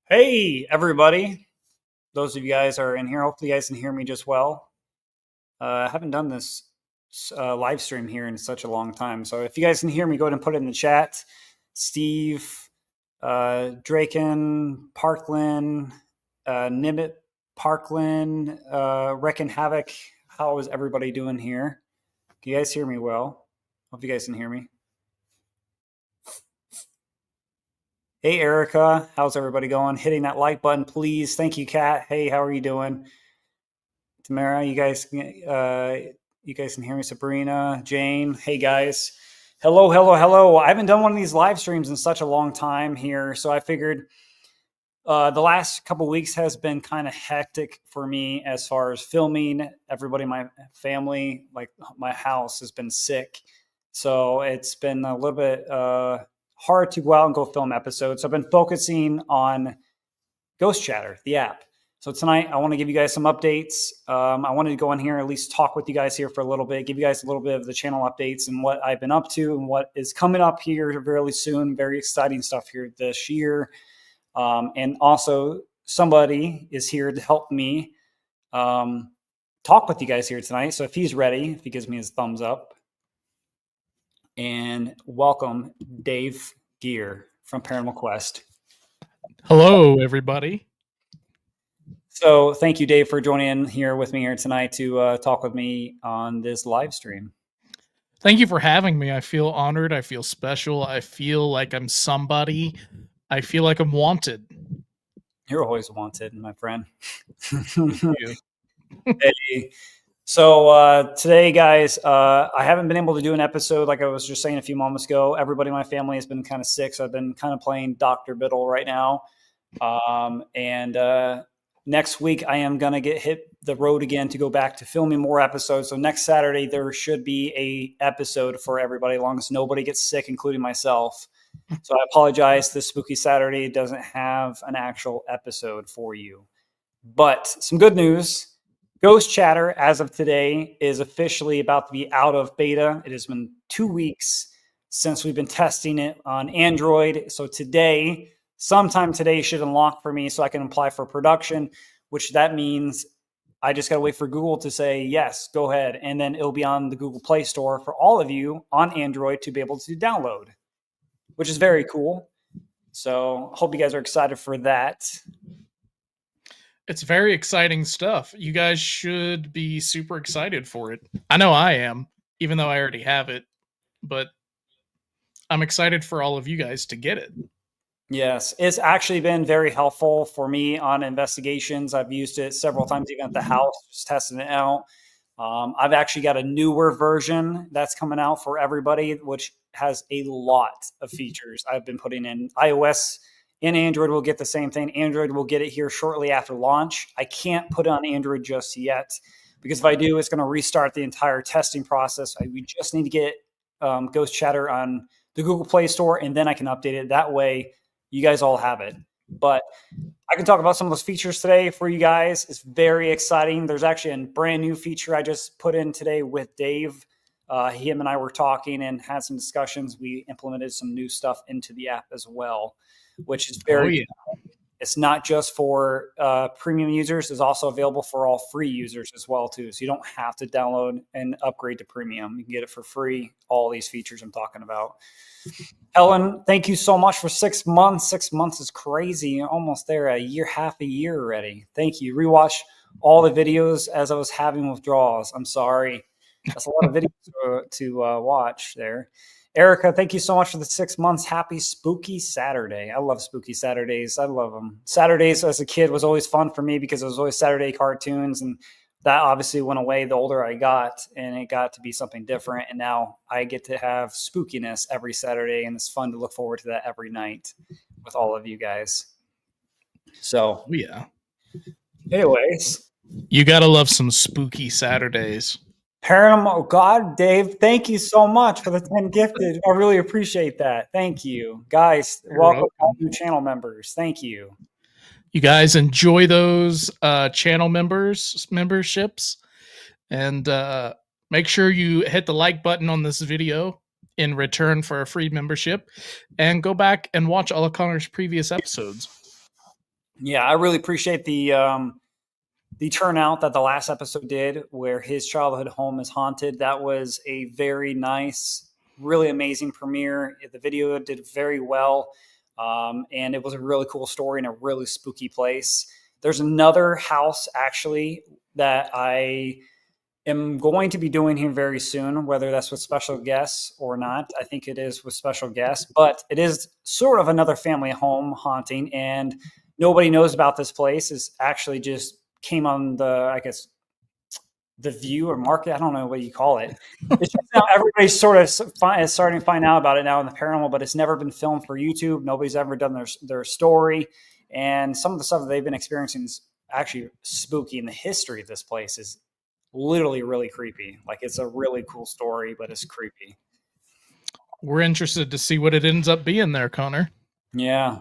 Hey, everybody. Those of you guys are in here. Hopefully, you guys can hear me just well. I haven't done this live stream here in such a long time. So if you guys can hear me, go ahead and put it in the chat. Steve, Draken, Parkland, Nibbit, Parkland, Wreckin' Havoc. How is everybody doing here? Can you guys hear me well? Hope you guys can hear me. Hey, Erica. How's everybody going? Hitting that like button, please. Thank you, Kat. Hey, how are you doing? Tamara, you guys can hear me. Sabrina, Jane, hey guys, hello, hello, hello. I haven't done one of these live streams in such a long time here, so I figured the last couple weeks has been kind of hectic for me as far as filming. Everybody in my family, like my house, has been sick, so it's been a little bit hard to go out and go film episodes. So I've been focusing on Ghost Chatter, the app. So tonight, I want to give you guys some updates. I wanted to go in here and at least talk with you guys here for a little bit, give you guys a little bit of the channel updates and what I've been up to and what is coming up here really soon. Very exciting stuff here this year. And also, somebody is here to help me talk with you guys here tonight. So if he's ready, if he gives me his thumbs up. And welcome, Dave Gear from Paranormal Quest. Hello, everybody. So thank you, Dave, for joining in here with me here tonight to talk with me on this live stream. Thank you for having me. I feel honored. I feel special. I feel like I'm somebody. I feel like I'm wanted. You're always wanted, my friend. Thank you. Hey. So today, guys, I haven't been able to do an episode like I was just saying a few moments ago. Everybody in my family has been kind of sick, so I've been kind of playing Dr. Biddle right now. Next week, I am going to hit the road again to go back to filming more episodes. So next Saturday, there should be a episode for everybody, as long as nobody gets sick, including myself. So I apologize. This Spooky Saturday doesn't have an actual episode for you. But some good news. Ghost Chatter, as of today, is officially about to be out of beta. It has been 2 weeks since we've been testing it on Android. So today, sometime today, should unlock for me so I can apply for production, which that means I just got to wait for Google to say, yes, go ahead. And then it'll be on the Google Play Store for all of you on Android to be able to download, which is very cool. So I hope you guys are excited for that. It's very exciting stuff. You guys should be super excited for it. I know I am, even though I already have it, but I'm excited for all of you guys to get it. Yes, it's actually been very helpful for me on investigations. I've used it several times, even at the house, just testing it out. I've actually got a newer version that's coming out for everybody, which has a lot of features I've been putting in. iOS and Android will get the same thing. Android will get it here shortly after launch. I can't put it on Android just yet because if I do, it's going to restart the entire testing process. We just need to get Ghost Chatter on the Google Play Store, and then I can update it. That way, you guys all have it. But I can talk about some of those features today for you guys. It's very exciting. There's actually a brand new feature I just put in today with Dave. Him and I were talking and had some discussions. We implemented some new stuff into the app as well, which is very It's not just for premium users. It's also available for all free users as well, too. So you don't have to download and upgrade to premium. You can get it for free, all these features I'm talking about. Helen, thank you so much for 6 months. 6 months is crazy. Almost there, a year, half a year already. Thank you. Rewatch all the videos as I was having withdrawals. I'm sorry. That's a lot of videos to watch there. Erica, thank you so much for the 6 months. Happy Spooky Saturday. I love Spooky Saturdays. I love them. Saturdays as a kid was always fun for me because it was always Saturday cartoons, and that obviously went away the older I got, and it got to be something different. And now I get to have spookiness every Saturday, and it's fun to look forward to that every night with all of you guys. So, yeah. Anyways. You got to love some Spooky Saturdays. Paranormal God, Dave, thank you so much for the 10 gifted. I really appreciate that. Thank you. Guys, welcome new channel members. Thank you. You guys enjoy those channel memberships, and make sure you hit the like button on this video in return for a free membership, and go back and watch all of Connor's previous episodes. Yeah, I really appreciate the turnout that the last episode did, where his childhood home is haunted. That was a very nice, really amazing premiere. The video did very well, and it was a really cool story in a really spooky place. There's another house actually that I am going to be doing here very soon, whether that's with special guests or not. I think it is with special guests, but it is sort of another family home haunting, and nobody knows about this place. Is actually just came on the, I guess, the view or market. I don't know what you call it. It's just now everybody's sort of is starting to find out about it now in the paranormal, but it's never been filmed for YouTube. Nobody's ever done their story, and some of the stuff that they've been experiencing is actually spooky. And the history of this place is literally really creepy. Like it's a really cool story, but it's creepy. We're interested to see what it ends up being there, Connor. Yeah.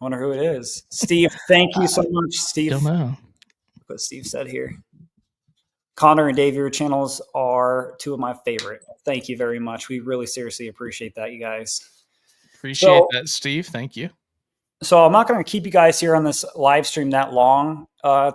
Wonder who it is. Steve, thank you so much, Steve. Don't know. What Steve said here. Connor and Dave, your channels are two of my favorite. Thank you very much. We really seriously appreciate that, you guys. Appreciate that, Steve. Thank you. So I'm not going to keep you guys here on this live stream that long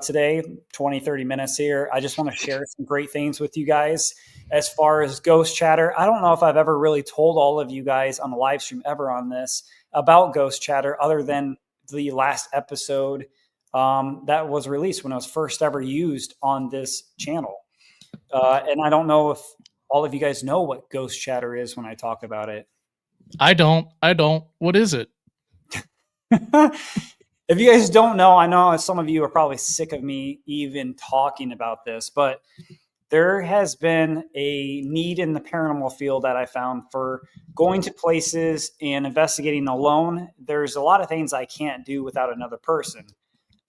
today, 20, 30 minutes here. I just want to share some great things with you guys. As far as Ghost Chatter, I don't know if I've ever really told all of you guys on the live stream ever on this about Ghost Chatter, other than the last episode that was released when it was first ever used on this channel. And I don't know if all of you guys know what Ghost Chatter is when I talk about it. I don't. What is it? If you guys don't know, I know some of you are probably sick of me even talking about this, but there has been a need in the paranormal field that I found for going to places and investigating alone. There's a lot of things I can't do without another person.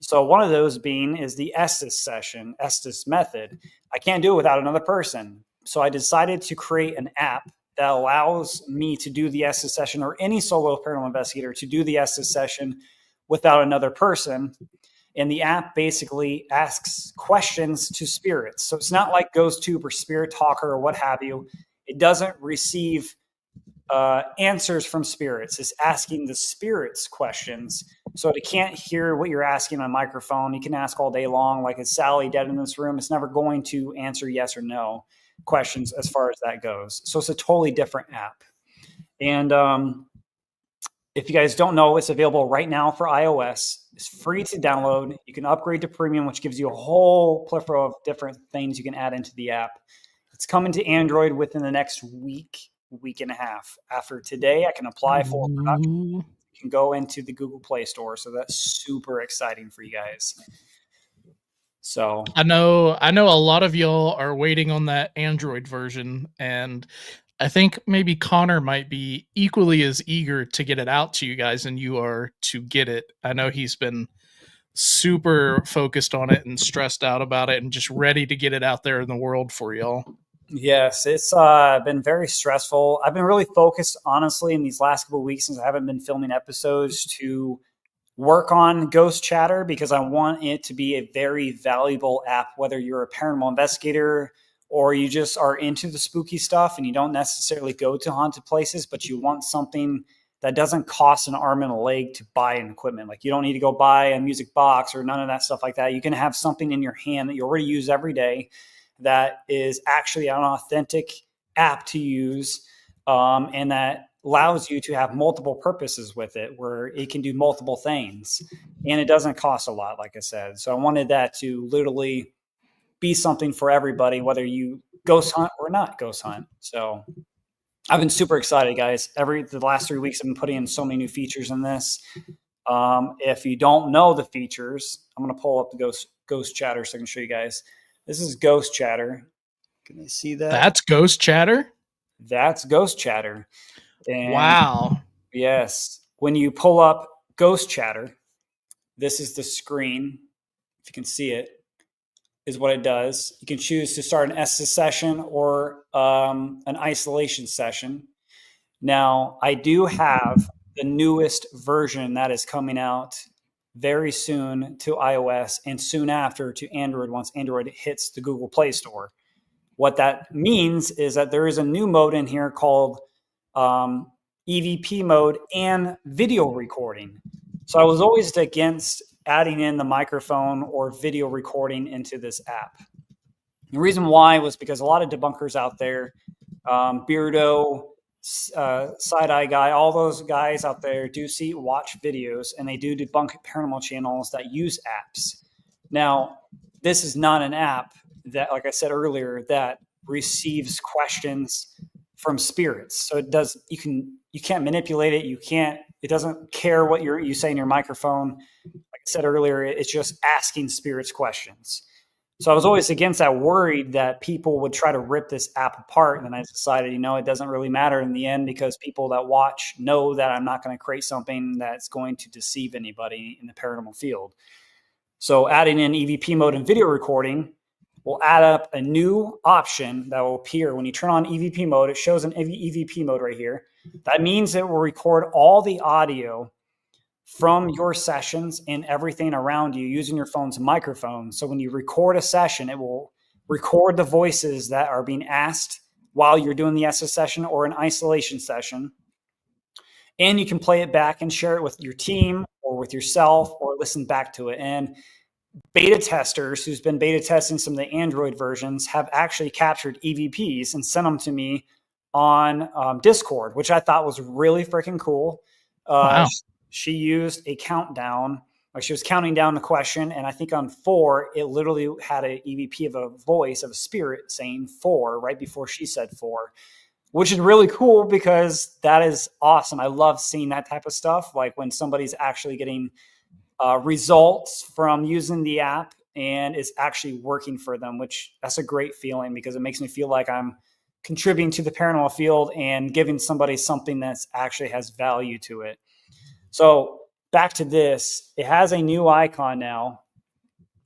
So one of those being is the Estes method. I can't do it without another person. So I decided to create an app that allows me to do the Estes session, or any solo paranormal investigator to do the Estes session without another person. And the app basically asks questions to spirits. So it's not like GhostTube or Spirit Talker or what have you. It doesn't receive answers from spirits. It's asking the spirits questions. So it can't hear what you're asking on a microphone. You can ask all day long, like, is Sally dead in this room? It's never going to answer yes or no questions as far as that goes. So it's a totally different app. And if you guys don't know, it's available right now for iOS. It's free to download. You can upgrade to premium, which gives you a whole plethora of different things you can add into the app. It's coming to Android within the next week and a half. After today, I can apply for production. You can go into the Google Play Store. So that's super exciting for you guys. So I know a lot of y'all are waiting on that Android version, and I think maybe Connor might be equally as eager to get it out to you guys than you are to get it. I know he's been super focused on it and stressed out about it and just ready to get it out there in the world for y'all. Yes, it's been very stressful. I've been really focused, honestly, in these last couple of weeks, since I haven't been filming episodes, to work on Ghost Chatter, because I want it to be a very valuable app, whether you're a paranormal investigator or you just are into the spooky stuff and you don't necessarily go to haunted places, but you want something that doesn't cost an arm and a leg to buy an equipment. Like, you don't need to go buy a music box or none of that stuff like that. You can have something in your hand that you already use every day that is actually an authentic app to use, and that allows you to have multiple purposes with it, where it can do multiple things, and it doesn't cost a lot, like I said. So I wanted that to literally be something for everybody, whether you ghost hunt or not ghost hunt. So I've been super excited, guys. The last 3 weeks I've been putting in so many new features in this. If you don't know the features, I'm going to pull up the Ghost Chatter so I can show you guys. This is Ghost Chatter. Can you see that? That's Ghost Chatter? That's Ghost Chatter. And wow. Yes. When you pull up Ghost Chatter, this is the screen. If you can see it, is what it does. You can choose to start an Estes session or an isolation session. Now, I do have the newest version that is coming out very soon to iOS, and soon after to Android, once Android hits the Google Play Store. What that means is that there is a new mode in here called EVP mode and video recording. So I was always against adding in the microphone or video recording into this app. The reason why was because a lot of debunkers out there, Beardo, Side Eye Guy, all those guys out there do watch videos, and they do debunk paranormal channels that use apps. Now, this is not an app that, like I said earlier, that receives questions from spirits. So you can't manipulate it. It doesn't care what you say in your microphone. Like I said earlier, it's just asking spirits questions. So I was always against that, worried that people would try to rip this app apart. And then I decided, it doesn't really matter in the end, because people that watch know that I'm not going to create something that's going to deceive anybody in the paranormal field. So adding in EVP mode and video recording will add up a new option that will appear when you turn on EVP mode. It shows an EVP mode right here. That means it will record all the audio from your sessions and everything around you using your phone's microphone. So when you record a session, it will record the voices that are being asked while you're doing the SS session or an isolation session. And you can play it back and share it with your team or with yourself, or listen back to it. And beta testers who's been beta testing some of the Android versions have actually captured EVPs and sent them to me on Discord, which I thought was really freaking cool. Wow. She used a countdown, or she was counting down the question. And I think on 4, it literally had an EVP of a voice of a spirit saying 4 right before she said 4, which is really cool, because that is awesome. I love seeing that type of stuff. Like when somebody's actually getting results from using the app and it's actually working for them, which that's a great feeling, because it makes me feel like I'm contributing to the paranormal field and giving somebody something that actually has value to it. So back to this, it has a new icon now.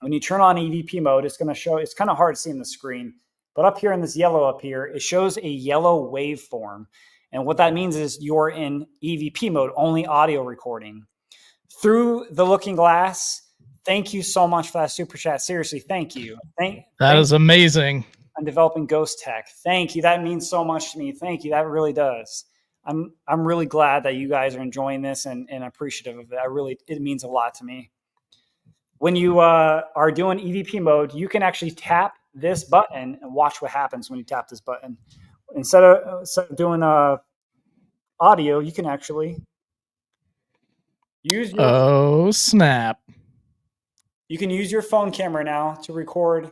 When you turn on EVP mode, it's going to show, it's kind of hard to see in the screen, but up here in this yellow up here, it shows a yellow waveform. And what that means is you're in EVP mode, only audio recording. Through the Looking Glass, thank you so much for that super chat. Seriously, thank you. That is amazing. On developing ghost tech. Thank you. That means so much to me. Thank you. That really does. I'm really glad that you guys are enjoying this and appreciative of it. It means a lot to me. When you are doing EVP mode, you can actually tap this button and watch what happens when you tap this button. Instead of doing audio, you can actually use your snap. You can use your phone camera now to record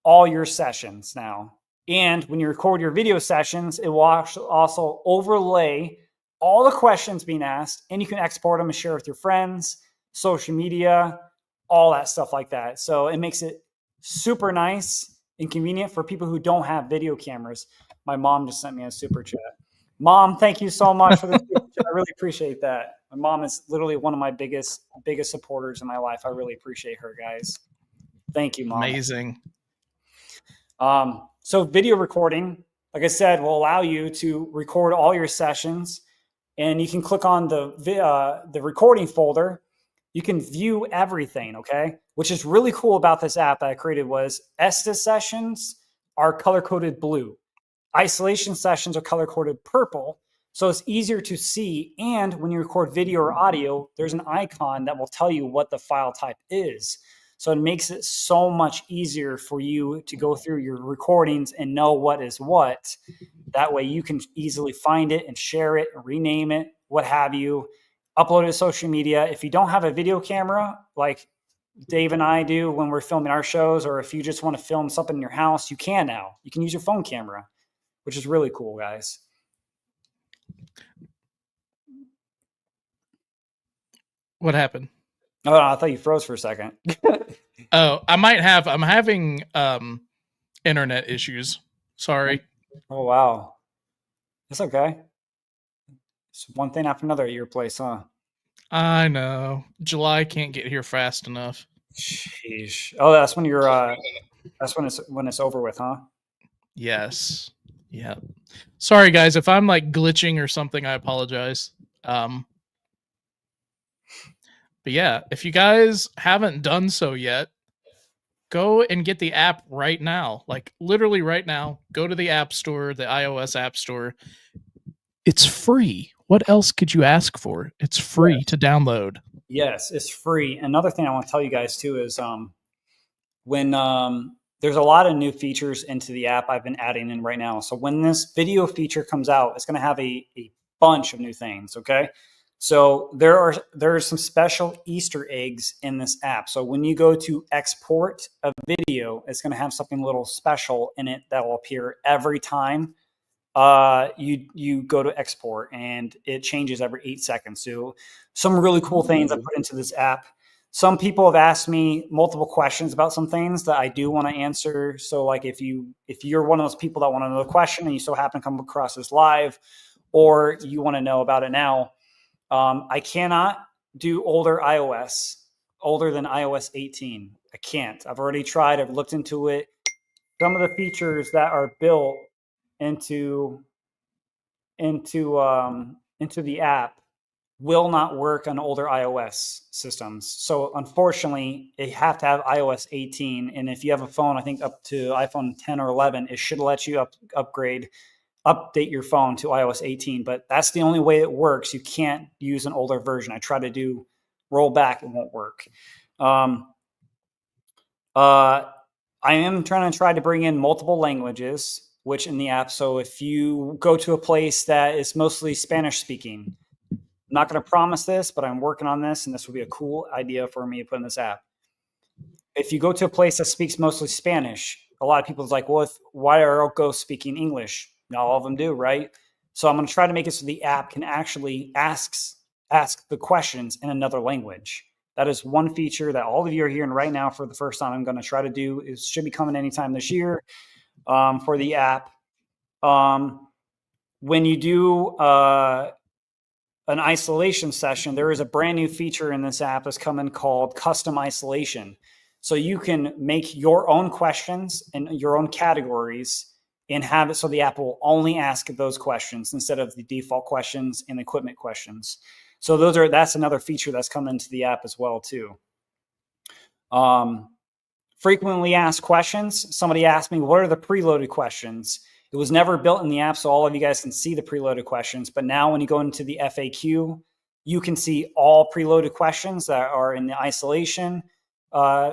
all your sessions now. And when you record your video sessions, it will also overlay all the questions being asked, and you can export them and share with your friends, social media, all that stuff like that. So it makes it super nice and convenient for people who don't have video cameras. My mom just sent me a super chat. Mom, thank you so much for the super chat. I really appreciate that. My mom is literally one of my biggest supporters in my life. I really appreciate her, guys. Thank you, Mom. Amazing. So video recording, like I said, will allow you to record all your sessions, and you can click on the recording folder. You can view everything, okay? Which is really cool about this app that I created was Estes sessions are color-coded blue. Isolation sessions are color-coded purple. So it's easier to see. And when you record video or audio, there's an icon that will tell you what the file type is. So it makes it so much easier for you to go through your recordings and know what is what. That way you can easily find it and share it, rename it, what have you, upload it to social media. If you don't have a video camera like Dave and I do when we're filming our shows, or if you just want to film something in your house, you can now. You can use your phone camera, which is really cool, guys. What happened? Oh, I thought you froze for a second. I'm having internet issues. Sorry. Oh, wow. It's okay. It's one thing after another at your place, huh? I know. July can't get here fast enough. Sheesh. Oh, that's when you're that's when it's over with, huh? Yes. Yeah. Sorry guys, if I'm like glitching or something, I apologize. But yeah, if you guys haven't done so yet, go and get the app right now. Like literally right now, go to the App Store, the iOS App Store. It's free. What else could you ask for? It's free to download. Yes, it's free. Another thing I want to tell you guys too is when there's a lot of new features into the app I've been adding in right now. So when this video feature comes out, it's going to have a bunch of new things. Okay. So there's some special Easter eggs in this app. So when you go to export a video, it's going to have something a little special in it that will appear every time you go to export, and it changes every 8 seconds. So some really cool things I put into this app. Some people have asked me multiple questions about some things that I do want to answer. So like if you're one of those people that want to know the question and you so happen to come across this live, or you want to know about it now, I cannot do older than iOS 18. I can't. I've already tried. I've looked into it. Some of the features that are built into the app will not work on older iOS systems. So unfortunately, you have to have iOS 18. And if you have a phone, I think up to iPhone 10 or 11, it should let you update your phone to iOS 18. But that's the only way it works. You can't use an older version. I try to do roll back, it won't work. I am trying to bring in multiple languages, which in the app. So if you go to a place that is mostly Spanish speaking, I'm not going to promise this, but I'm working on this, and this would be a cool idea for me to put in this app. If you go to a place that speaks mostly Spanish, a lot of people is like, well, why are ghosts speaking English? Not all of them do, right? So I'm going to try to make it so the app can actually ask the questions in another language. That is one feature that all of you are hearing right now for the first time. I'm going to try to do. It should be coming anytime this year for the app. When you do an isolation session, there is a brand new feature in this app that's coming called custom isolation. So you can make your own questions and your own categories and have it so the app will only ask those questions instead of the default questions and equipment questions. So that's another feature that's coming into the app as well too. Frequently asked questions. Somebody asked me, what are the preloaded questions? It was never built in the app, so all of you guys can see the preloaded questions. But now when you go into the FAQ, you can see all preloaded questions that are in the isolation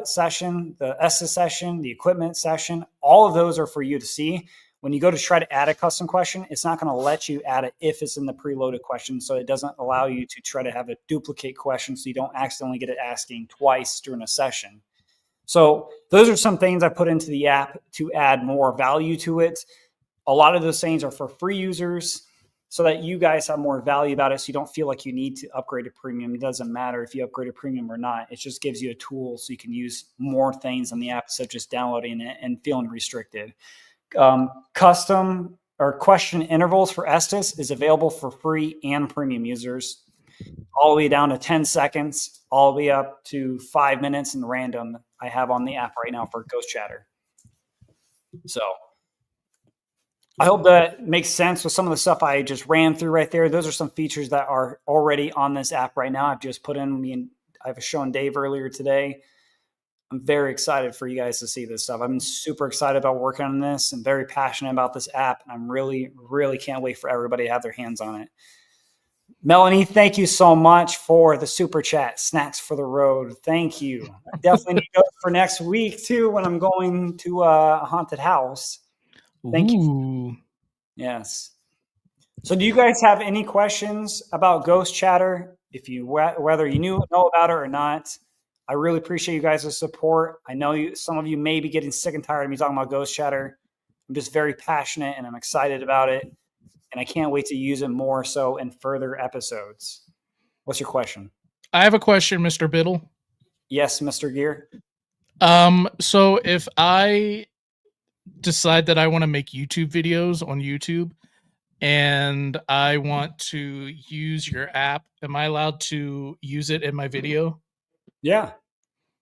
session, the ESSA session, the equipment session. All of those are for you to see. When you go to try to add a custom question, it's not going to let you add it if it's in the preloaded question. So it doesn't allow you to try to have a duplicate question so you don't accidentally get it asking twice during a session. So those are some things I put into the app to add more value to it. A lot of those things are for free users so that you guys have more value about it. So you don't feel like you need to upgrade to premium. It doesn't matter if you upgrade to premium or not. It just gives you a tool so you can use more things on the app instead of just downloading it and feeling restricted. Custom or question intervals for Estes is available for free and premium users, all the way down to 10 seconds, all the way up to 5 minutes and random. I have on the app right now for Ghost Chatter. So I hope that makes sense with some of the stuff I just ran through right there. Those are some features that are already on this app right now. I've just put in, I've shown Dave earlier today. I'm very excited for you guys to see this stuff. I'm super excited about working on this and very passionate about this app. And I'm really, really can't wait for everybody to have their hands on it. Melanie, thank you so much for the super chat. Snacks for the road. Thank you. I definitely need to go for next week too when I'm going to a haunted house. Thank you. Yes. So do you guys have any questions about Ghost Chatter? Whether you know about it or not, I really appreciate you guys' support. I know some of you may be getting sick and tired of me talking about Ghost Chatter. I'm just very passionate and I'm excited about it. And I can't wait to use it more so in further episodes. What's your question? I have a question, Mr. Biddle. Yes, Mr. Gear. So if I decide that I want to make YouTube videos on YouTube and I want to use your app, am I allowed to use it in my video? Yeah.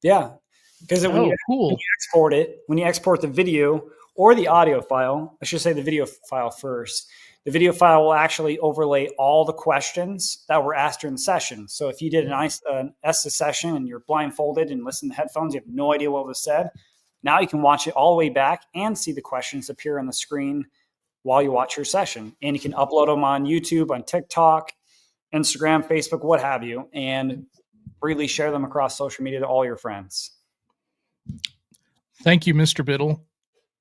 Because when you export the video or the audio file, I should say the video file first. The video file will actually overlay all the questions that were asked during the session. So if you did an ESTA session and you're blindfolded and listen to headphones, you have no idea what was said. Now you can watch it all the way back and see the questions appear on the screen while you watch your session. And you can upload them on YouTube, on TikTok, Instagram, Facebook, what have you, and freely share them across social media to all your friends. Thank you, Mr. Biddle.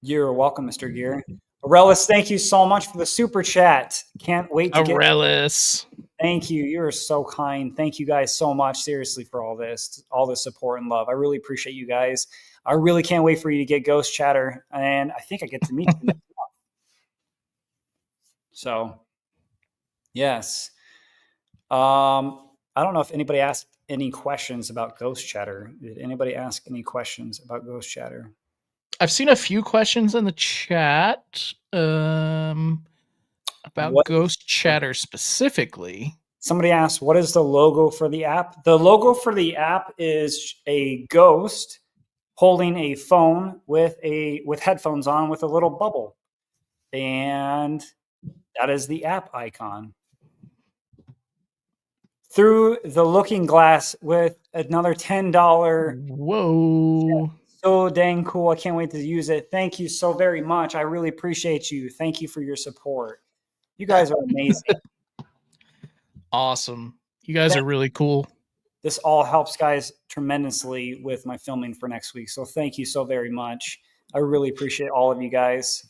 You're welcome, Mr. Gear. Aurelius, thank you so much for the super chat. Can't wait to get. Aurelius. Thank you. You're so kind. Thank you guys so much, seriously, for all this support and love. I really appreciate you guys. I really can't wait for you to get Ghost Chatter, and I think I get to meet you next month. So, yes. I don't know if anybody asked any questions about Ghost Chatter. Did anybody ask any questions about Ghost Chatter? I've seen a few questions in the chat about Ghost Chatter specifically. Somebody asked, what is the logo for the app? The logo for the app is a ghost holding a phone with headphones on with a little bubble. And that is the app icon. Through the looking glass with another $10. Whoa. So dang cool. I can't wait to use it. Thank you so very much. I really appreciate you. Thank you for your support. You guys are amazing. Awesome. You guys are really cool. This all helps guys tremendously with my filming for next week. So thank you so very much. I really appreciate all of you guys.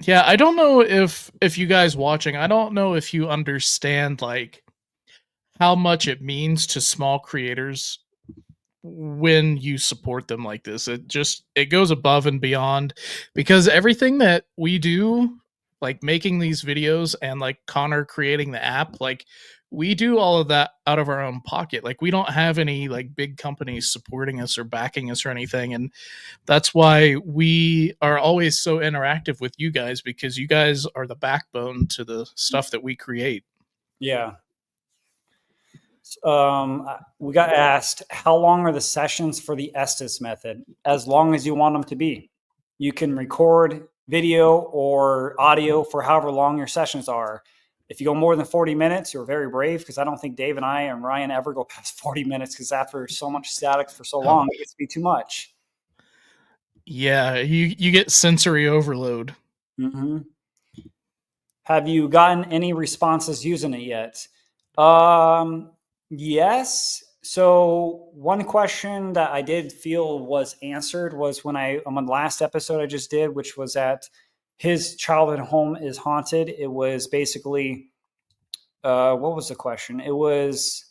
Yeah, I don't know if you guys watching, I don't know if you understand like how much it means to small creators when you support them like this. It goes above and beyond, because everything that we do, like making these videos and like Connor creating the app, like we do all of that out of our own pocket. Like we don't have any like big companies supporting us or backing us or anything. And that's why we are always so interactive with you guys, because you guys are the backbone to the stuff that we create. Yeah. We got asked, how long are the sessions for the Estes method? As long as you want them to be. You can record video or audio for however long your sessions are. If you go more than 40 minutes, you're very brave, because I don't think Dave and I and Ryan ever go past 40 minutes, because after so much static for so long, it gets to be too much. Yeah, you get sensory overload. Mm-hmm. Have you gotten any responses using it yet? Yes. So one question that I did feel was answered was when on the last episode I just did, which was that his childhood home is haunted. It was basically, what was the question? It was,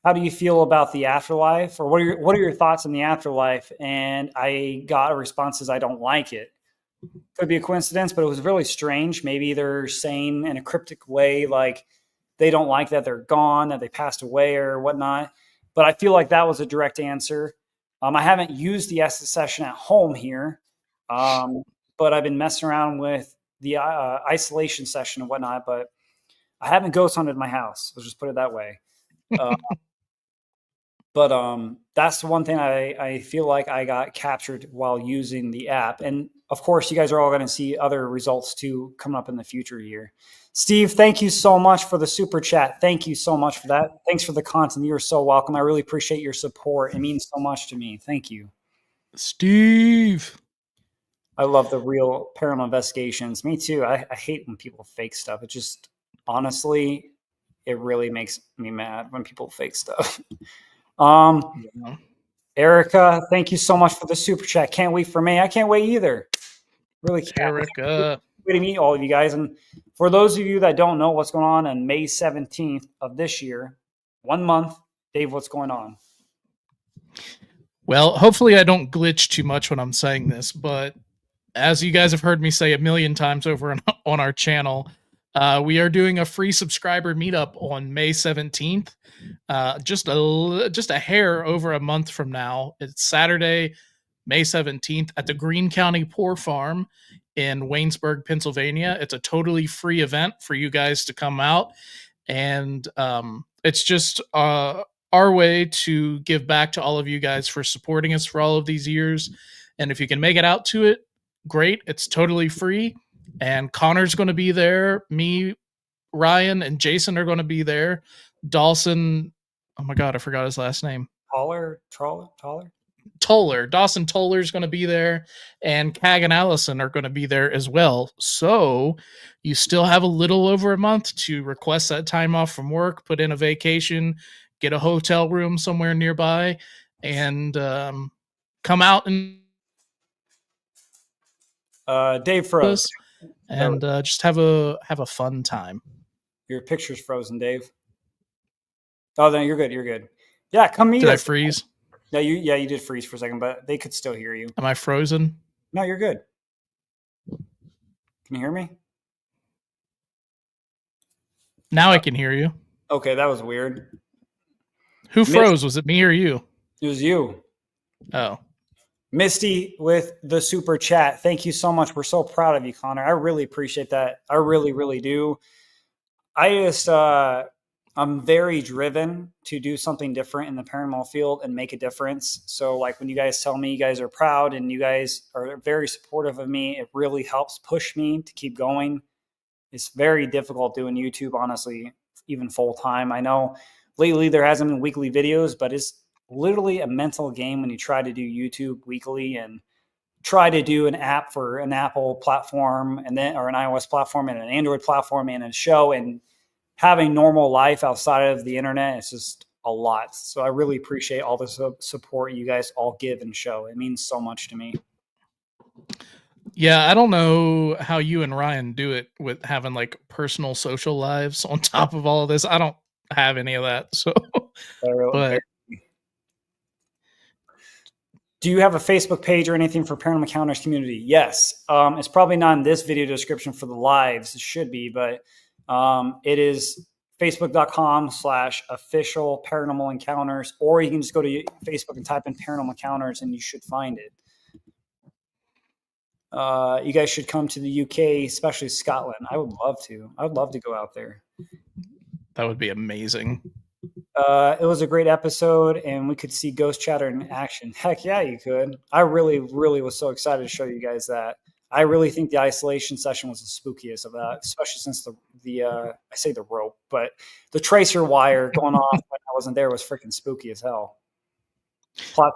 how do you feel about the afterlife, or what are your thoughts on the afterlife? And I got a response as, I don't like it. Could be a coincidence, but it was really strange. Maybe they're saying in a cryptic way, like they don't like that they're gone, that they passed away or whatnot. But I feel like that was a direct answer. I haven't used the Estes session at home here, but I've been messing around with the isolation session and whatnot. But I haven't ghost hunted my house. Let's just put it that way. But that's the one thing I feel like I got captured while using the app. And of course, you guys are all going to see other results too coming up in the future year. Steve, thank you so much for the super chat. Thank you so much for that. Thanks for the content. You're so welcome. I really appreciate your support. It means so much to me. Thank you. Steve. I love the real paranormal investigations. Me too. I hate when people fake stuff. It just, honestly, it really makes me mad when people fake stuff. Yeah. Erica, thank you so much for the super chat. Can't wait for May. I can't wait either. Really can't. Erica. Wait to meet all of you guys. And for those of you that don't know what's going on May 17th of this year, 1 month, Dave, what's going on? Well, hopefully I don't glitch too much when I'm saying this, but as you guys have heard me say a million times over on our channel, we are doing a free subscriber meetup on May 17th. Just a hair over a month from now. It's Saturday, May 17th at the Greene County Poor Farm in Waynesburg, Pennsylvania. It's a totally free event for you guys to come out. And it's just our way to give back to all of you guys for supporting us for all of these years. And if you can make it out to it, great. It's totally free. And Connor's going to be there. Me, Ryan, and Jason are going to be there. Dawson, oh my God, I forgot his last name. Taller? Toller, Dawson Toller is going to be there, and Cag and Allison are going to be there as well. So you still have a little over a month to request that time off from work, put in a vacation, get a hotel room somewhere nearby, and come out and Dave froze. this and just have a fun time. Your picture's frozen, Dave. Oh, no, you're good. You're good. Yeah, come meet Did I us. freeze? No, you did freeze for a second, but they could still hear you. Am I frozen? No, you're good. Can you hear me? Now I can hear you. Okay, that was weird. Who froze? Was it me or you? It was you. Oh. Misty with the super chat. Thank you so much. We're so proud of you, Connor. I really appreciate that. I really, really do. I just, I'm very driven to do something different in the paranormal field and make a difference. So like when you guys tell me you guys are proud and you guys are very supportive of me, it really helps push me to keep going. It's very difficult doing YouTube, honestly, even full time. I know lately there hasn't been weekly videos, but it's literally a mental game when you try to do YouTube weekly and try to do an app for an Apple platform and then or an iOS platform and an Android platform and a show and having normal life outside of the internet. It's just a lot. So I really appreciate all the support you guys all give and show. It means so much to me. Yeah, I don't know how you and Ryan do it with having like personal social lives on top of all of this. I don't have any of that. So, but do you have a Facebook page or anything for Paranormal Encounters community? Yes. It's probably not in this video description for the lives. It should be, but it is facebook.com/official paranormal encounters, or you can just go to Facebook and type in paranormal encounters and you should find it. You guys should come to the UK, especially Scotland. I would love to. I would love to go out there. That would be amazing. It was a great episode, and we could see Ghost Chatter in action. Heck yeah, you could. I really, really was so excited to show you guys that. I really think the isolation session was the spookiest of that, especially since the I say the rope, but the tracer wire going off when I wasn't there was freaking spooky as hell.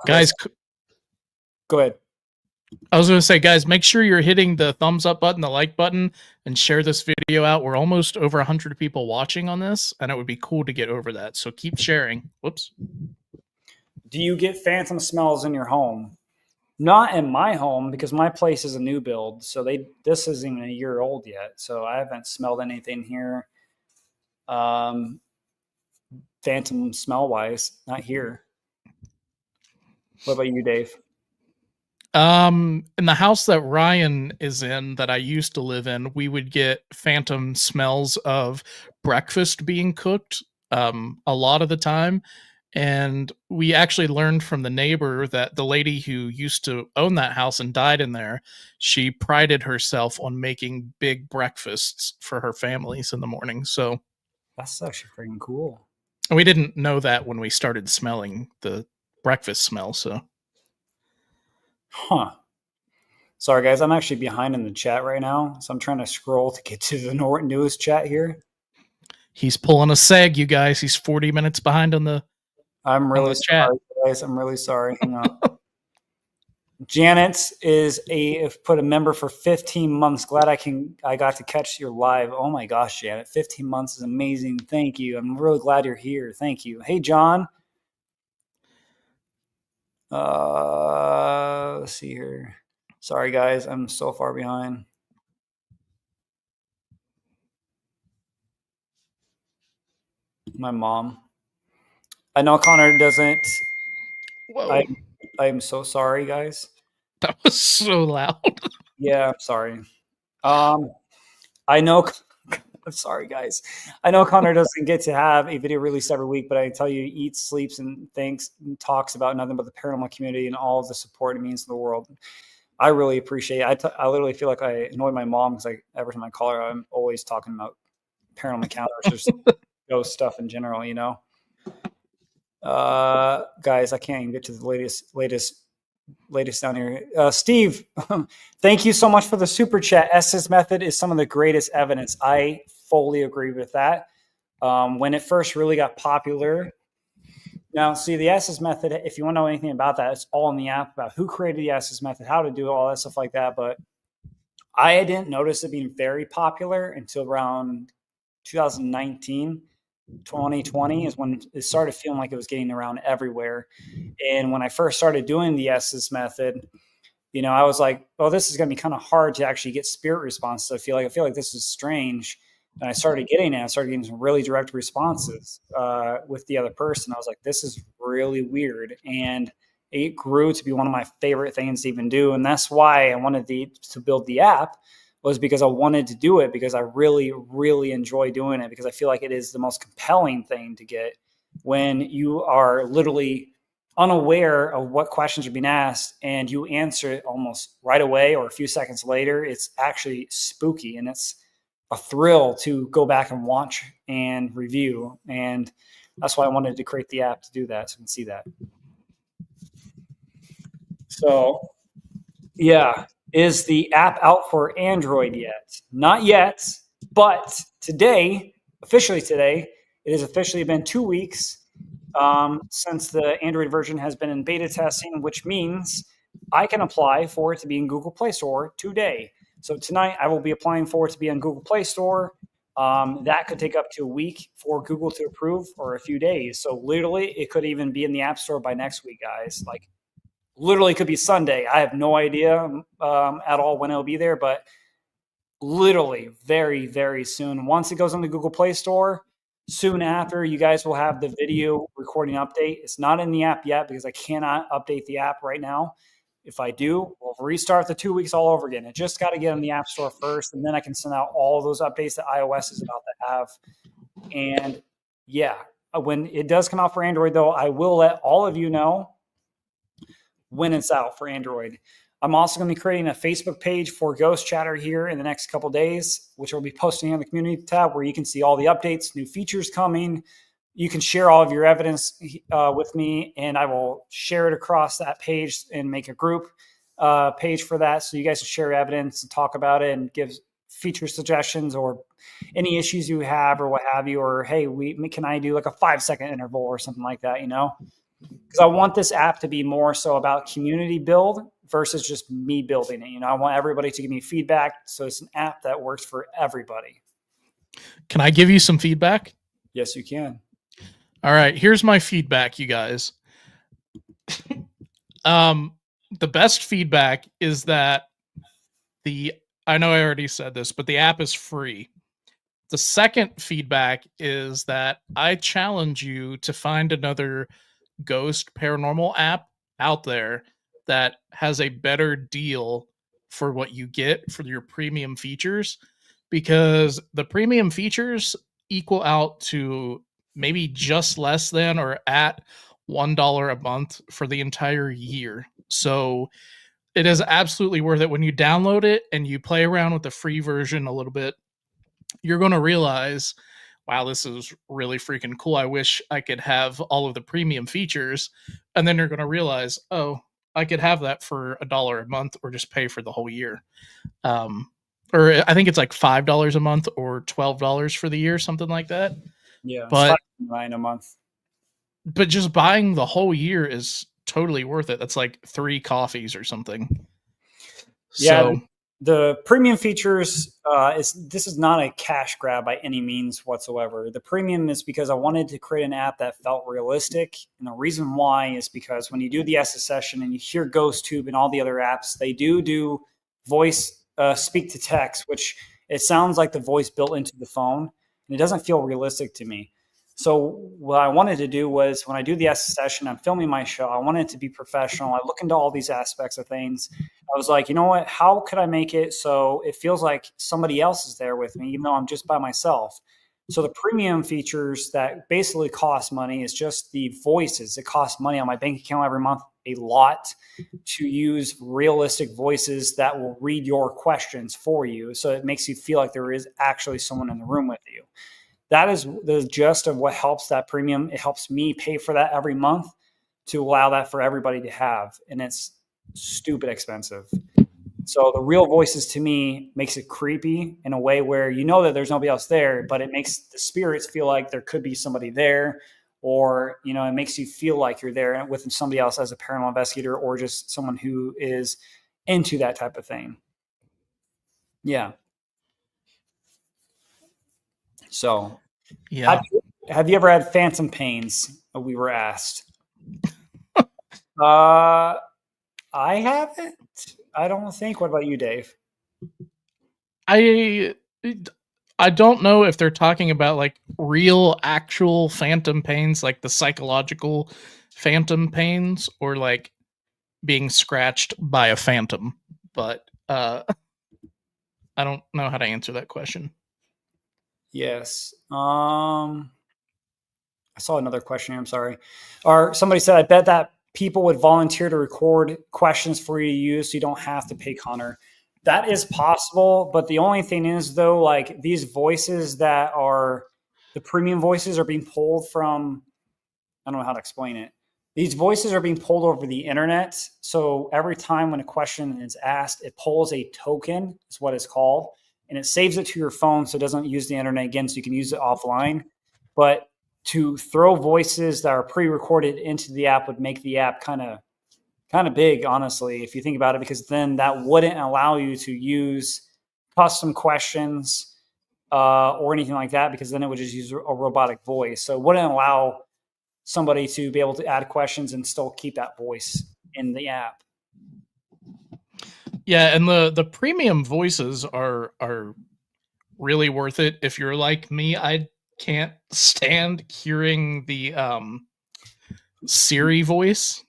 Guys, go ahead. I was going to say, guys, make sure you're hitting the thumbs up button, the like button, and share this video out. We're almost over 100 people watching on this, and it would be cool to get over that. So keep sharing. Whoops. Do you get phantom smells in your home? Not in my home because my place is a new build. So this isn't even a year old yet. So I haven't smelled anything here. Phantom smell wise, not here. What about you, Dave? In the house that Ryan is in, that I used to live in, we would get phantom smells of breakfast being cooked a lot of the time. And we actually learned from the neighbor that the lady who used to own that house and died in there, she prided herself on making big breakfasts for her families in the morning. So that's actually freaking cool. And we didn't know that when we started smelling the breakfast smell. So, Sorry, guys. I'm actually behind in the chat right now, so I'm trying to scroll to get to the newest chat here. He's pulling a seg, you guys. He's 40 minutes behind on the. I'm really sorry, guys. I'm really sorry. Hang on. Janet is put a member for 15 months. Glad I got to catch your live. Oh my gosh, Janet, 15 months is amazing. Thank you. I'm really glad you're here. Thank you. Hey, John. Let's see here. Sorry, guys. I'm so far behind. My mom. I know Connor doesn't. Whoa. I'm so sorry, guys. That was so loud. Yeah, I'm sorry. I know. I'm sorry, guys. I know Connor doesn't get to have a video released every week, but I tell you, he eats, sleeps, and thinks and talks about nothing but the paranormal community and all of the support it means to the world. I really appreciate it. I literally feel like I annoy my mom because every time I call her, I'm always talking about paranormal encounters, just ghost stuff in general, you know. Guys, I can't even get to the latest down here. Steve, thank you so much for the super chat. Estes method is some of the greatest evidence. I fully agree with that. When it first really got popular, Now, see the S's method. If you want to know anything about that, it's all in the app about who created the S's method, how to do it, all that stuff like that. But I didn't notice it being very popular until around 2019. 2020 is when it started feeling like it was getting around everywhere. And when I first started doing the S's method, I was like, oh, this is going to be kind of hard to actually get spirit responses. I feel like this is strange. And I started getting it. I started getting some really direct responses with the other person. I was like, this is really weird. And it grew to be one of my favorite things to even do. And that's why I wanted to build the app, was because I wanted to do it, because I really, really enjoy doing it, because I feel like it is the most compelling thing to get when you are literally unaware of what questions are being asked and you answer it almost right away or a few seconds later. It's actually spooky, and it's a thrill to go back and watch and review. And that's why I wanted to create the app, to do that, so you can see that. So yeah. Is the app out for Android yet? Not yet, but today, officially today, it has officially been 2 weeks since the Android version has been in beta testing, which means I can apply for it to be in Google Play Store today. So tonight I will be applying for it to be on Google Play Store. That could take up to a week for Google to approve, or a few days. So literally, it could even be in the App Store by next week, guys. Like, literally could be Sunday. I have no idea at all when it'll be there, but literally very, very soon. Once it goes on the Google Play Store, soon after, you guys will have the video recording update. It's not in the app yet because I cannot update the app right now. If I do, we'll restart the 2 weeks all over again. It just got to get in the App Store first, and then I can send out all those updates that iOS is about to have. And yeah, when it does come out for Android, though, I will let all of you know when it's out for Android. I'm also going to be creating a Facebook page for Ghost Chatter here in the next couple days, which will be posting on the community tab, where you can see all the updates, new features coming. You can share all of your evidence with me, and I will share it across that page and make a group page for that, so you guys can share evidence and talk about it and give feature suggestions or any issues you have or what have you. Or, hey, can I do like a 5-second interval or something like that, because I want this app to be more so about community build versus just me building it. I want everybody to give me feedback, so it's an app that works for everybody. Can I give you some feedback? Yes, you can. All right, here's my feedback, you guys. The best feedback is that I know I already said this, but the app is free. The second feedback is that I challenge you to find another ghost paranormal app out there that has a better deal for what you get for your premium features, because the premium features equal out to maybe just less than or at $1 a month for the entire year. So it is absolutely worth it. When you download it and you play around with the free version a little bit, you're going to realize, wow, this is really freaking cool. I wish I could have all of the premium features. And then you're going to realize, oh, I could have that for $1 a month, or just pay for the whole year. Or I think it's like $5 a month or $12 for the year, something like that. Yeah, it's But $5.99 a month. just buying the whole year is totally worth it. That's like 3 coffees or something. Yeah, So the premium features this is not a cash grab by any means whatsoever. The premium is because I wanted to create an app that felt realistic, and the reason why is because when you do the SS session and you hear GhostTube and all the other apps, they do voice speak to text, which it sounds like the voice built into the phone, and it doesn't feel realistic to me. So what I wanted to do was, when I do the SS session, I'm filming my show. I wanted it to be professional. I look into all these aspects of things. I was like, you know what? How could I make it so it feels like somebody else is there with me, even though I'm just by myself? So the premium features that basically cost money is just the voices. It costs money on my bank account every month, a lot, to use realistic voices that will read your questions for you. So it makes you feel like there is actually someone in the room with you. That is the gist of what helps that premium. It helps me pay for that every month to allow that for everybody to have. And it's stupid expensive. So the real voices, to me, makes it creepy in a way where you know that there's nobody else there, but it makes the spirits feel like there could be somebody there, or it makes you feel like you're there with somebody else as a paranormal investigator or just someone who is into that type of thing. Yeah. So, have Yeah. you, have you ever had phantom pains? We were asked. Uh, I haven't. I don't think. What about you, Dave? I I don't know if they're talking about like real actual phantom pains, like the psychological phantom pains, or like being scratched by a phantom. But I don't know how to answer that question. Yes. I saw another question here. I'm sorry. Or somebody said, I bet that people would volunteer to record questions for you to use so you don't have to pay Connor. That is possible. But the only thing is, though, like these voices that are the premium voices are being pulled from, I don't know how to explain it. These voices are being pulled over the internet. So every time when a question is asked, it pulls a token, is what it's called, and it saves it to your phone so it doesn't use the internet again, so you can use it offline. But to throw voices that are pre-recorded into the app would make the app kind of big, honestly, if you think about it, because then that wouldn't allow you to use custom questions or anything like that, because then it would just use a robotic voice. So it wouldn't allow somebody to be able to add questions and still keep that voice in the app. Yeah, and the premium voices are really worth it. If you're like me, I can't stand hearing the Siri voice.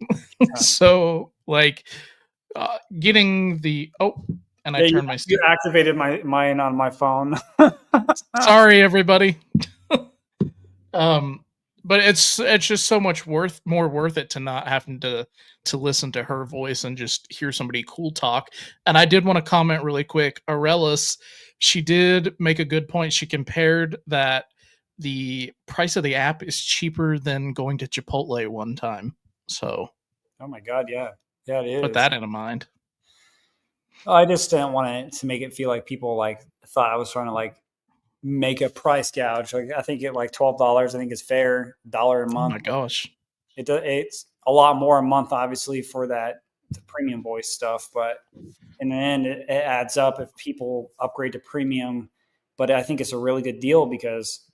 So like getting the and I Yeah, you, turned my you stick. activated mine on my phone. Sorry, everybody. Um, but it's just so much more worth it to not having to listen to her voice and just hear somebody cool talk. And I did want to comment really quick. Aurelius, she did make a good point. She compared that the price of the app is cheaper than going to Chipotle one time. So Oh my god, yeah, yeah, it put is. that in mind. I just didn't want it to make it feel like people like thought I was trying to like make a price gouge. Like I think it like $12. I think is fair. $1 a Oh month. my gosh. It's a lot more a month, obviously, for that the premium voice stuff. But in the end, it adds up if people upgrade to premium. But I think it's a really good deal because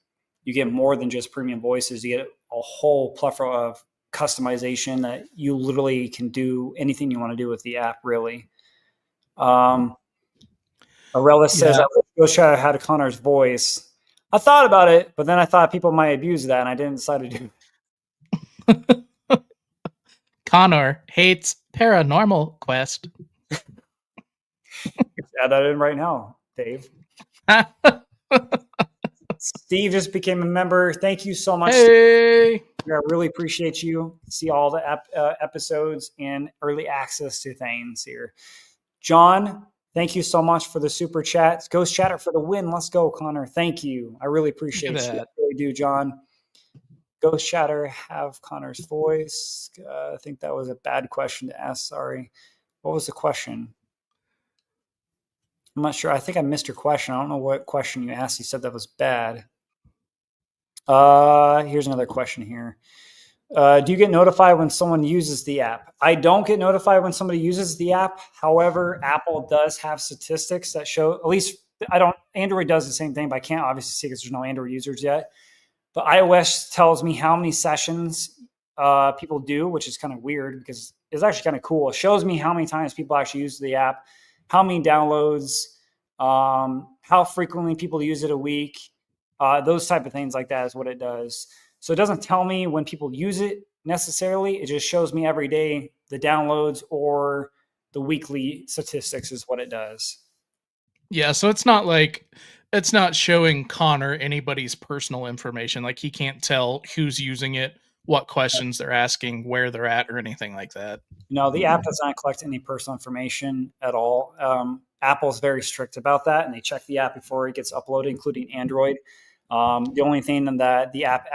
you get more than just premium voices. You get a whole plethora of customization that you literally can do anything you want to do with the app, really. Um, Aurelis says, I Yeah. wish I had Connor's voice. I thought about it, but then I thought people might abuse that, and I didn't decide to do Connor hates Paranormal Quest. add that in right now, Dave. Steve just became a member. Thank you so much, Steve. Hey. I really appreciate you. See all the episodes and early access to things here. John, thank you so much for the super chat. Ghost Chatter for the win. Let's go, Connor. Thank you. I really Look at appreciate you. I that. really do, John. Ghost Chatter have Connor's voice. I think that was a bad question to ask. Sorry. What was the question? I'm not sure. I think I missed your question. I don't know what question you asked. You said that was bad. Here's another question here. Do you get notified when someone uses the app? I don't get notified when somebody uses the app. However, Apple does have statistics that show, at least I don't, Android does the same thing, but I can't obviously see because there's no Android users yet. But iOS tells me how many sessions people do, which is kind of weird because it's actually kind of cool. It shows me how many times people actually use the app, how many downloads, how frequently people use it a week, those type of things like that is what it does. So it doesn't tell me when people use it necessarily. It just shows me every day the downloads or the weekly statistics is what it does. Yeah, so it's not showing Connor anybody's personal information. Like he can't tell who's using it, what questions they're asking, where they're at, or anything like that. No, the app does not collect any personal information at all. Apple's very strict about that, and they check the app before it gets uploaded, including Android. The only thing that the app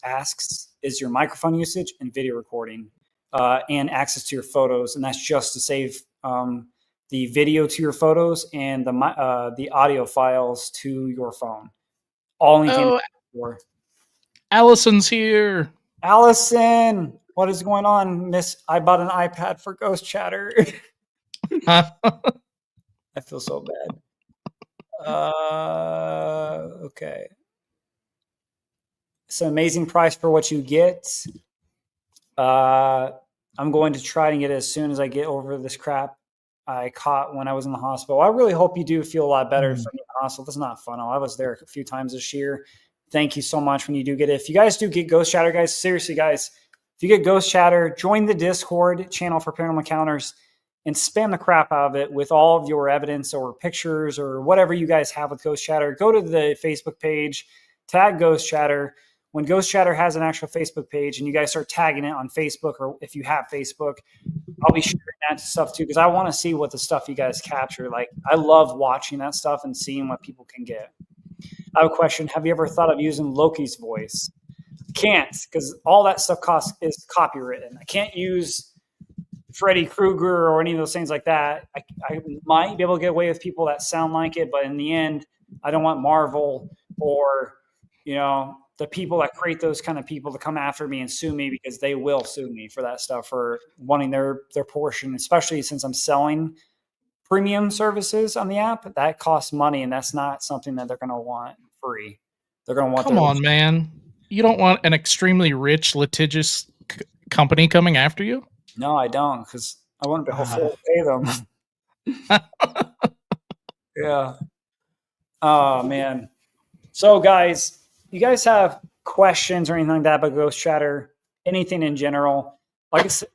asks is your microphone usage and video recording, and access to your photos, and that's just to save the video to your photos and the audio files to your phone. All anything Oh, for. Allison's here. Allison, what is going on, Miss? I bought an iPad for Ghost Chatter. I feel so bad. Okay. It's an amazing price for what you get. Uh, I'm going to try to get it as soon as I get over this crap I caught when I was in the hospital. I really hope you do feel a lot better Mm. from the hospital. That's not fun. I was there a few times this year. Thank you so much when you do get it. If you guys do get Ghost Chatter, guys, seriously, guys, if you get Ghost Chatter, join the Discord channel for Paranormal Encounters and spam the crap out of it with all of your evidence or pictures or whatever you guys have with Ghost Chatter. Go to the Facebook page, tag Ghost Chatter. When Ghost Chatter has an actual Facebook page and you guys start tagging it on Facebook, or if you have Facebook, I'll be sharing that stuff too because I want to see what the stuff you guys capture. Like, I love watching that stuff and seeing what people can get. I have a question. Have you ever thought of using Loki's voice? Can't, because all that stuff is copywritten. I can't use Freddy Krueger or any of those things like that. I might be able to get away with people that sound like it, but in the end, I don't want Marvel or the people that create those kind of people to come after me and sue me, because they will sue me for that stuff, for wanting their portion, especially since I'm selling premium services on the app. That costs money, and that's not something that they're going to want free. They're going to want Come their. on, man. You don't want an extremely rich, litigious company coming after you? No, I don't, because I wouldn't be able Ah. to pay them. Yeah. Oh man. So guys, you guys have questions or anything like that about Ghost Chatter? Anything in general? Like I said,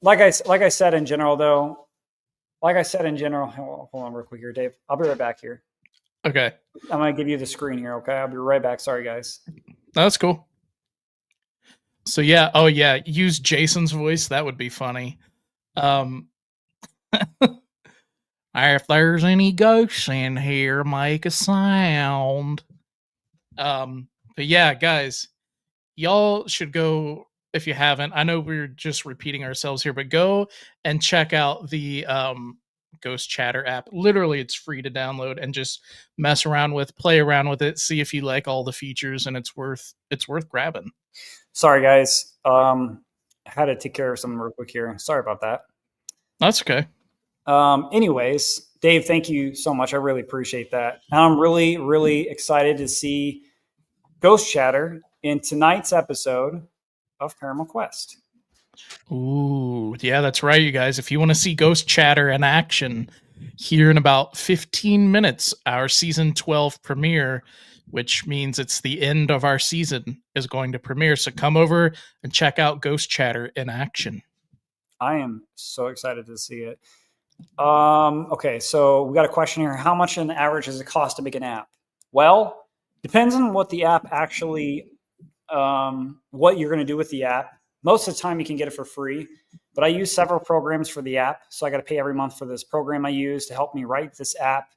like I said in general though. Like I said in general. Hold on real quick here, Dave. I'll be right back here. Okay. I'm gonna give you the screen here. Okay, I'll be right back. Sorry, guys. That's cool. So yeah, oh yeah, use Jason's voice. That would be funny. Um, if there's any ghosts in here, make a sound. But yeah, guys, y'all should go if you haven't. I know we're just repeating ourselves here, but go and check out the Ghost Chatter app. Literally, it's free to download and just mess around with, play around with it, see if you like all the features, and it's worth grabbing. Sorry, guys. I had to take care of something real quick here. Sorry about that. That's okay. Anyways, Dave, thank you so much. I really appreciate that. And I'm really, really excited to see Ghost Chatter in tonight's episode of Paranormal Quest. Ooh, yeah, that's right, you guys. If you want to see Ghost Chatter in action, here in about 15 minutes, our season 12 premiere, which means it's the end of our season, is going to premiere. So come over and check out Ghost Chatter in action. I am so excited to see it. Okay, so we got a question here. How much on average does it cost to make an app? Well, depends on what the app actually, what you're going to do with the app. Most of the time you can get it for free, but I use several programs for the app. So I got to pay every month for this program I use to help me write this app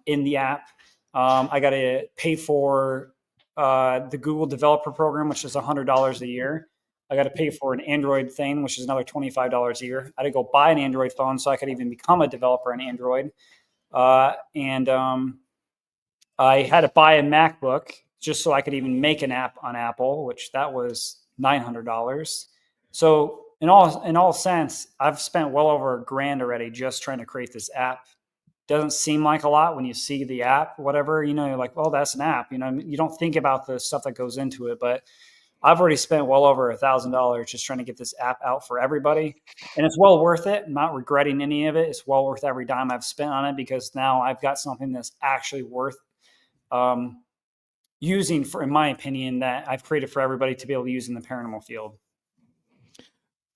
in the app. I got to pay for the Google Developer Program, which is $100 a year. I got to pay for an Android thing, which is another $25 a year. I had to go buy an Android phone so I could even become a developer on Android. And I had to buy a MacBook just so I could even make an app on Apple, which that was $900. So in all sense, I've spent well over $1,000 already just trying to create this app. Doesn't seem like a lot when you see the app, whatever, you're like, well, that's an app. You don't think about the stuff that goes into it, but I've already spent well over $1,000 just trying to get this app out for everybody. And it's well worth it. I'm not regretting any of it. It's well worth every dime I've spent on it, because now I've got something that's actually worth using for, in my opinion, that I've created for everybody to be able to use in the paranormal field.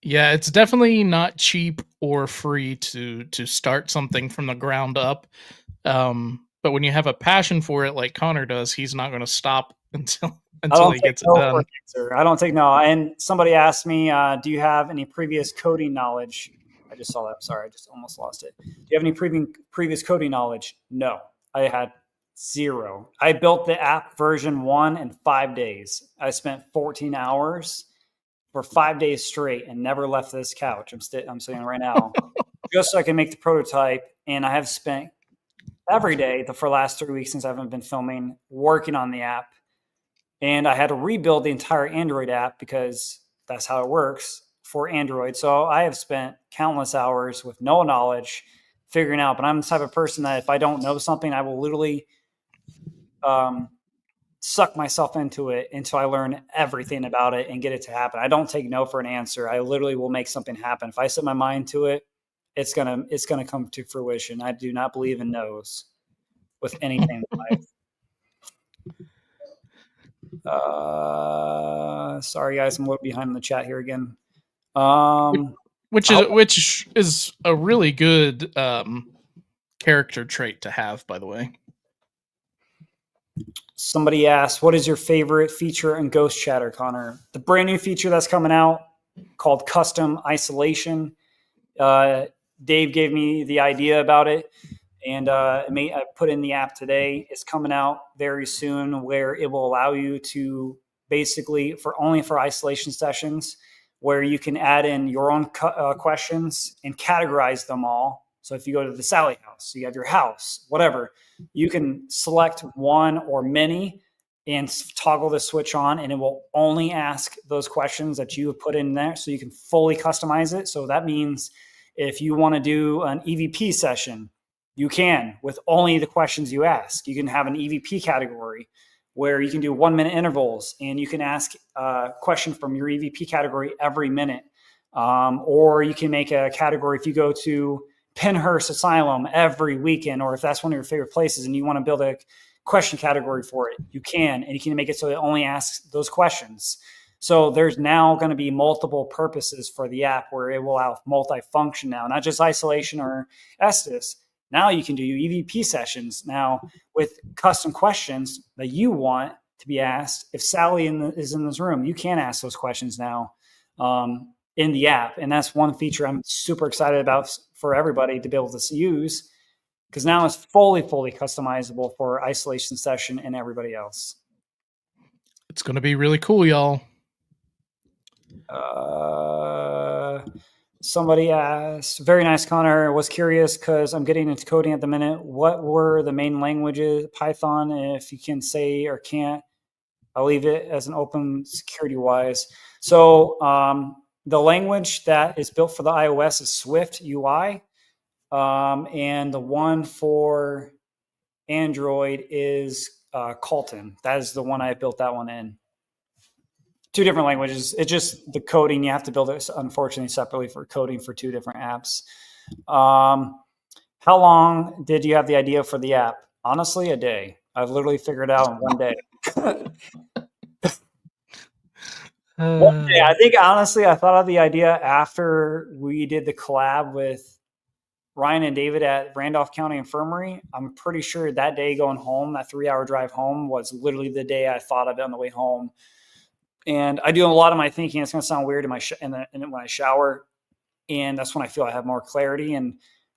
Yeah, it's definitely not cheap or free to start something from the ground up. But when you have a passion for it, like Connor does, he's not going to stop until he gets it done. I don't take no. And somebody asked me, do you have any previous coding knowledge? I just saw that. Sorry, I just almost lost it. Do you have any previous coding knowledge? No, I had zero. I built the app version 1 in 5 days. I spent 14 hours for 5 days straight and never left this couch. I'm sitting right now just so I can make the prototype. And I have spent every day for the last 3 weeks since I haven't been filming, working on the app. and I had to rebuild the entire Android app because that's how it works for Android. So I have spent countless hours with no knowledge figuring out. But I'm the type of person that if I don't know something, I will literally um, suck myself into it until I learn everything about it and get it to happen. I don't take no for an answer. I literally will make something happen. If I set my mind to it, it's gonna come to fruition. I do not believe in no's with anything in life. Sorry guys, I'm a little behind in the chat here again. Which how, is a really good character trait to have, by the way. Somebody asked, what is your favorite feature in Ghost Chatter, Connor? The brand new feature that's coming out called Custom Isolation. Dave gave me the idea about it, and I put in the app today. It's coming out very soon, where it will allow you to basically only for isolation sessions, where you can add in your own questions and categorize them all. So if you go to the Sally house, you have your house, whatever, you can select one or many and toggle the switch on, and it will only ask those questions that you have put in there, so you can fully customize it. So that means if you want to do an EVP session, you can with only the questions you ask. You can have an EVP category where you can do 1 minute intervals, and you can ask a question from your EVP category every minute. Or you can make a category if you go to Penhurst Asylum every weekend, or if that's one of your favorite places and you want to build a question category for it, you can, and you can make it so it only asks those questions. So there's now going to be multiple purposes for the app where it will have multi-function now, not just isolation or Estes. Now you can do EVP sessions now with custom questions that you want to be asked. If Sally is in this room, you can ask those questions now in the app. And that's one feature I'm super excited about for everybody to be able to use, because now it's fully customizable for isolation session and everybody else. It's going to be really cool, y'all. Somebody asked, very nice, Connor. Was curious because I'm getting into coding at the minute. What were the main languages? Python, if you can say or can't, I'll leave it as an open security wise. So the language that is built for the iOS is Swift UI. And the one for Android is Colton. That is the one I built that one in. Two different languages. It's just the coding. You have to build it, unfortunately, separately for coding for two different apps. How long did you have the idea for the app? Honestly, a day. I literally figured it out in one day. One day. I think, honestly, I thought of the idea after we did the collab with Ryan and David at Randolph County Infirmary. I'm pretty sure that day going home, that 3-hour drive home, was literally the day I thought of it on the way home. And I do a lot of my thinking. It's going to sound weird in when I shower, and that's when I feel I have more clarity. And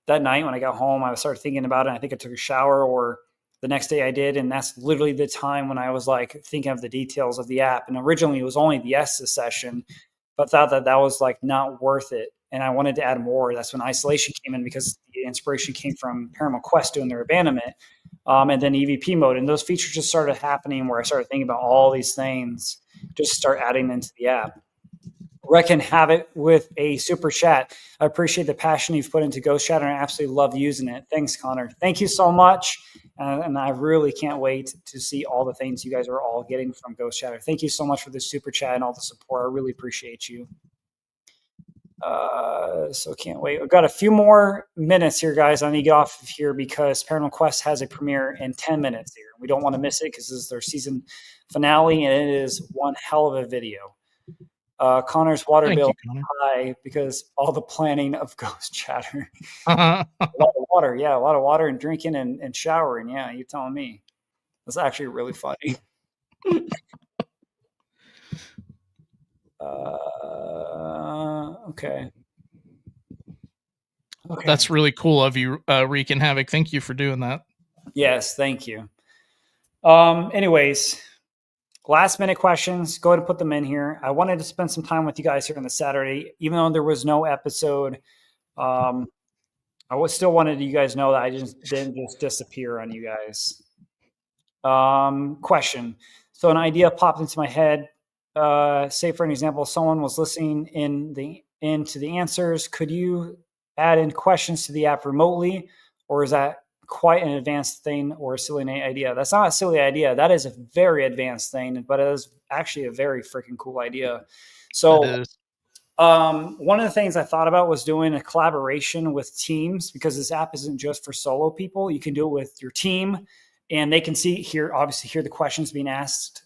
that night when I got home, I started thinking about it. I think I took a shower, or the next day I did, and that's literally the time when I was like thinking of the details of the app. And originally it was only the Estes session, but thought that was like not worth it, and I wanted to add more. That's when isolation came in, because the inspiration came from Paramount Quest doing their abandonment, and then EVP mode, and those features just started happening where I started thinking about all these things, just start adding into the app. Reckon have it with a super chat. I appreciate the passion you've put into Ghost Chatter, and I absolutely love using it. Thanks, Connor. Thank you so much. And I really can't wait to see all the things you guys are all getting from Ghost Chatter. Thank you so much for the super chat and all the support. I really appreciate you. So can't wait. We've got a few more minutes here, guys. I need to get off of here because Paranormal Quest has a premiere in 10 minutes here. We don't want to miss it because this is their season finale, and it is one hell of a video. Connor's water bill high because all the planning of Ghost Chatter. A lot of water, yeah, a lot of water and drinking and showering. Yeah, you're telling me. That's actually really funny. Okay. That's really cool of you, Reek and Havoc. Thank you for doing that. Yes, thank you. Anyways, last minute questions. Go ahead and put them in here. I wanted to spend some time with you guys here on the Saturday, even though there was no episode. I still wanted you guys to know that I just didn't just disappear on you guys. Question. So an idea popped into my head. Say for an example, someone was listening into the answers. Could you add in questions to the app remotely, or is that quite an advanced thing or a silly idea? That's not a silly idea. That is a very advanced thing, but it is actually a very freaking cool idea. It So is. one of the things I thought about was doing a collaboration with teams, because this app isn't just for solo people. You can do it with your team, and they can obviously hear the questions being asked.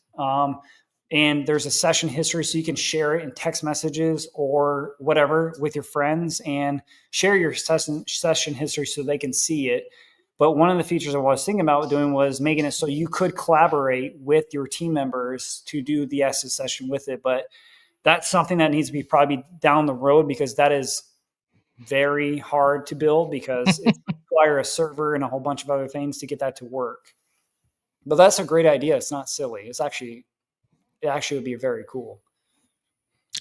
And there's a session history, so you can share it in text messages or whatever with your friends and share your session history so they can see it. But one of the features I was thinking about doing was making it so you could collaborate with your team members to do the essay session with it. But that's something that needs to be probably down the road, because that is very hard to build, because it requires a server and a whole bunch of other things to get that to work. But that's a great idea. It's not silly. It actually would be very cool.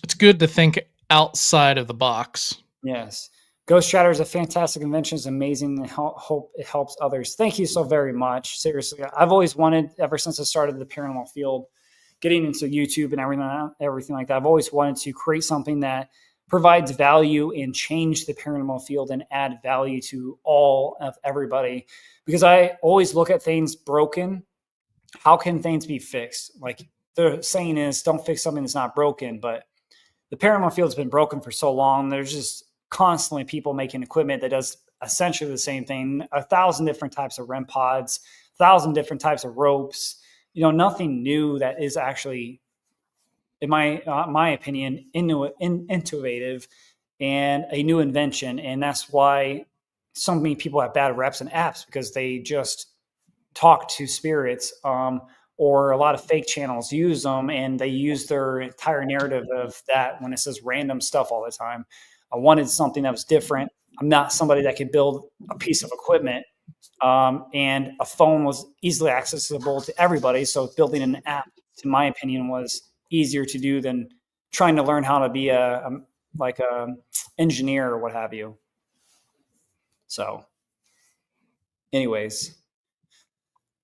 It's good to think outside of the box. Yes. Ghost Chatter is a fantastic invention. It's amazing. And hope it helps others. Thank you so very much. Seriously, I've always wanted, ever since I started the paranormal field, getting into YouTube and everything like that, I've always wanted to create something that provides value and change the paranormal field and add value to all of everybody. Because I always look at things broken. How can things be fixed? Like the saying is, don't fix something that's not broken. But the paranormal field's been broken for so long. There's just constantly people making equipment that does essentially the same thing. 1,000 different types of REM pods, 1,000 different types of ropes. Nothing new that is actually, in my opinion, innovative and a new invention. And that's why so many people have bad reps in apps, because they just talk to spirits, or a lot of fake channels use them, and they use their entire narrative of that when it says random stuff all the time. I wanted something that was different. I'm not somebody that could build a piece of equipment, and a phone was easily accessible to everybody. So building an app, in my opinion, was easier to do than trying to learn how to be like a engineer or what have you. So, anyways,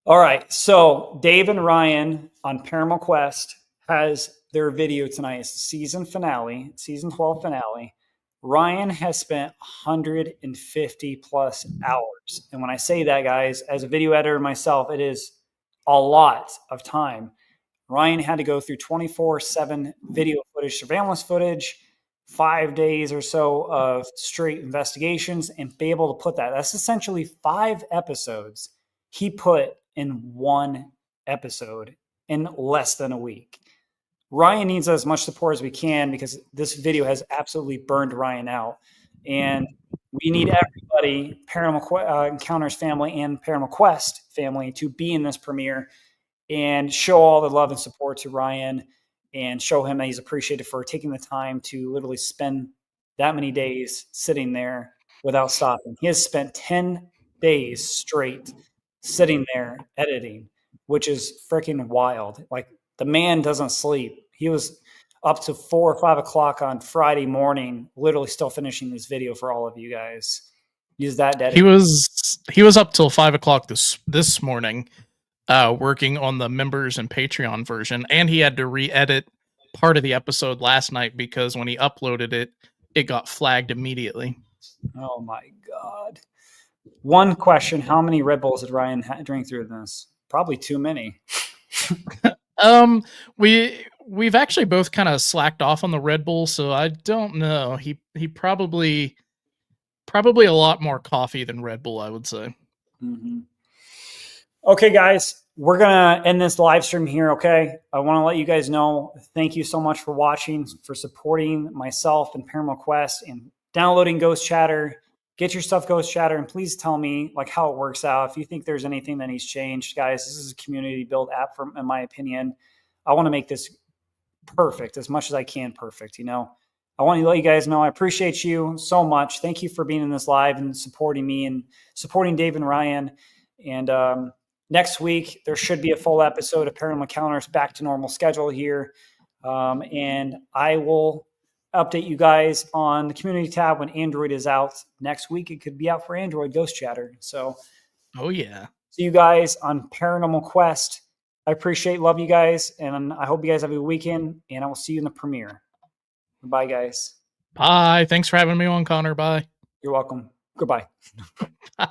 all right. So Dave and Ryan on Paranormal Quest has their video tonight. It's the season 12 finale. Ryan has spent 150 plus hours. And when I say that, guys, as a video editor myself, it is a lot of time. Ryan had to go through 24/7 video footage, surveillance footage, 5 days or so of straight investigations, and be able to put that. That's essentially 5 episodes he put in one episode in less than a week. Ryan needs as much support as we can, because this video has absolutely burned Ryan out. And we need everybody, Paranormal Encounters family and Paranormal Quest family, to be in this premiere and show all the love and support to Ryan, and show him that he's appreciated for taking the time to literally spend that many days sitting there without stopping. He has spent 10 days straight sitting there editing, which is freaking wild. Like, the man doesn't sleep. He was up to 4 or 5 o'clock on Friday morning, literally still finishing this video for all of you guys. He's that dedicated. He was up till 5 o'clock this morning, working on the members and Patreon version, and he had to re-edit part of the episode last night because when he uploaded it, it got flagged immediately. Oh my God. One question: how many Red Bulls did Ryan drink through this? Probably too many. We've actually both kind of slacked off on the Red Bull, so I don't know. He probably a lot more coffee than Red Bull, I would say. Mm-hmm. Okay, guys, we're gonna end this live stream here. Okay, I want to let you guys know. Thank you so much for watching, for supporting myself and Paranormal Quest, and downloading Ghost Chatter. Get your stuff, Ghost Chatter, and please tell me like how it works out. If you think there's anything that needs changed, guys, this is a community build app. In my opinion, I want to make this perfect as much as I can. Perfect, I want to let you guys know I appreciate you so much. Thank you for being in this live and supporting me and supporting Dave and Ryan. And next week, there should be a full episode of Paranormal Encounters back to normal schedule here. And I will update you guys on the community tab when Android is out next week. It could be out for Android, Ghost Chatter. So, oh yeah. see you guys on Paranormal Quest I appreciate, love you guys, and I hope you guys have a good weekend. And I will see you in the premiere. Bye, guys. Bye. Thanks for having me on, Connor. Bye. You're welcome. Goodbye. Bye.